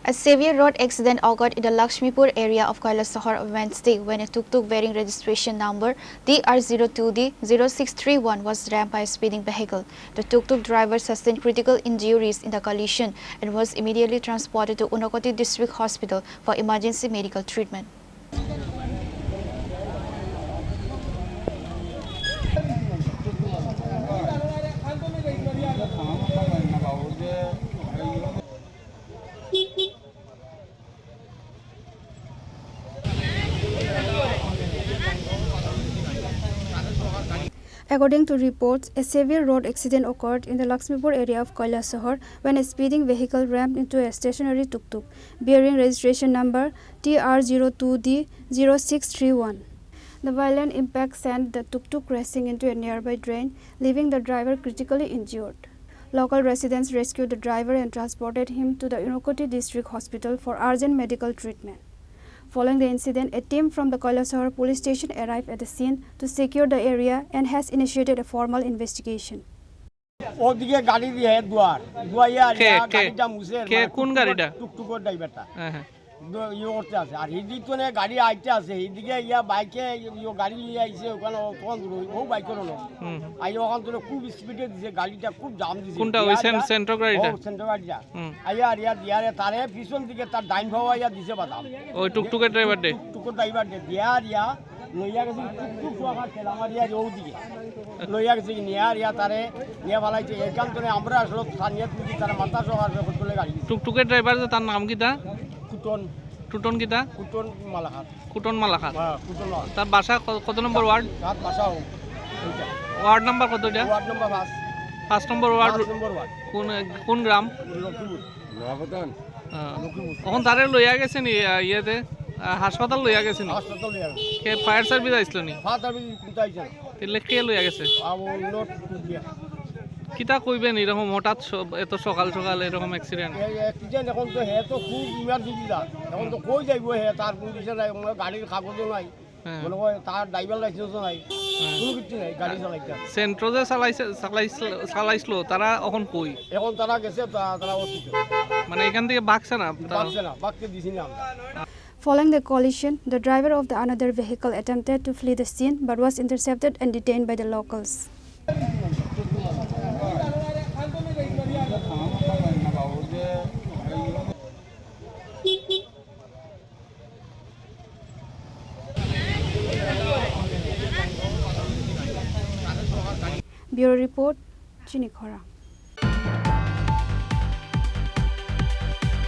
A severe road accident occurred in the Lakshmipur area of Kailasahar on Wednesday when a tuk-tuk bearing registration number DR02D0631 was rammed by a speeding vehicle. The tuk-tuk driver sustained critical injuries in the collision and was immediately transported to Unakoti District Hospital for emergency medical treatment. According to reports, a severe road accident occurred in the Lakshmipur area of Kailasahar when a speeding vehicle rammed into a stationary tuk-tuk bearing registration number TR02D0631. The violent impact sent the tuk-tuk racing into a nearby drain, leaving the driver critically injured. Local residents rescued the driver and transported him to the Unakoti District Hospital for urgent medical treatment. Following the incident, a team from the Kailasahar police station arrived at the scene to secure the area and has initiated a formal investigation. ওদিকে গাড়ি দিয়ে দুয়াইয়া গাড়িটা মুছে কোন গাড়িটা টুকটুকের ড্রাইভারটা হ্যাঁ ইয়ে করতে আছে আর এদিকে গাড়ি আইতে আছে এদিকে ইয়া বাইকে গাড়ি নিয়ে আইছে ওখানে তখন ও বাইকের হলো আই ওখান থেকে খুব স্পিডে দিছে গাড়িটা খুব জাম দিছে কোনটা ওই সেন্ট্রো গাড়িটা সেন্ট্রো গাড়িটা আইয়া আর ইয়া দিয়ারে তারে পিছন দিকে তার ডাইন ভাওয়া ইয়া দিছে বাদাম ওই টুকটুকের ড্রাইভার দে টুকটুকের ড্রাইভার দে দিয়ার ইয়া লইয়া গেছে টুকটুক সোয়া খেলা আমার ইয়া ওদিকে লইয়া গেছে নিয়ার ইয়া তারে নিয়া ভালাইছে এখান থেকে আমরা আসলে স্থানীয় তুলি তার মাথা সহ চলে গাড়ি টুকটুকের ড্রাইভার তার নাম কিটা টুটন কিটা কুটন মালাখাত হ্যাঁ কুটন তার বাসা কত নম্বর ওয়ার্ড তার বাসা ওয়ার্ড নাম্বার কত এটা ওয়ার্ড নাম্বার 5 নম্বর ওয়ার্ড কোন গ্রাম লক্ষ্মীপুর এখন তারে লইয়া গেছে নি ইয়েতে হাসপাতাল লইয়া গেছে নি হাসপাতাল লইয়া কে ফায়ার সার্ভিস আইছিল নি ফায়ার সার্ভিস কোথায় তেলে কে লইয়া গেছে নোট দিয়া কিতা কইবেন এরকম হঠাৎ এত সকাল সকাল এরকম অ্যাক্সিডেন্ট অ্যাক্সিডেন্ট এখন তো হে তো খুব ইমার্জেন্সি দা এখন তো কই যাইব হে তার কোনো কিছু নাই গাড়ির কাগজও নাই মনে হয় তার ড্রাইভার লাইসেন্সও নাই কোনো কিছু নাই গাড়ি চালাইতে সেন্ট্রো যে চালাইছিল তারা এখন কই এখন তারা গেছে তারা অসুস্থ মানে এখান থেকে বাকছে না বাকতে দিছি না আমরা Following the collision, the driver of the another vehicle attempted to flee the scene but was intercepted and detained by the locals. Bureau Report, Chinikhora.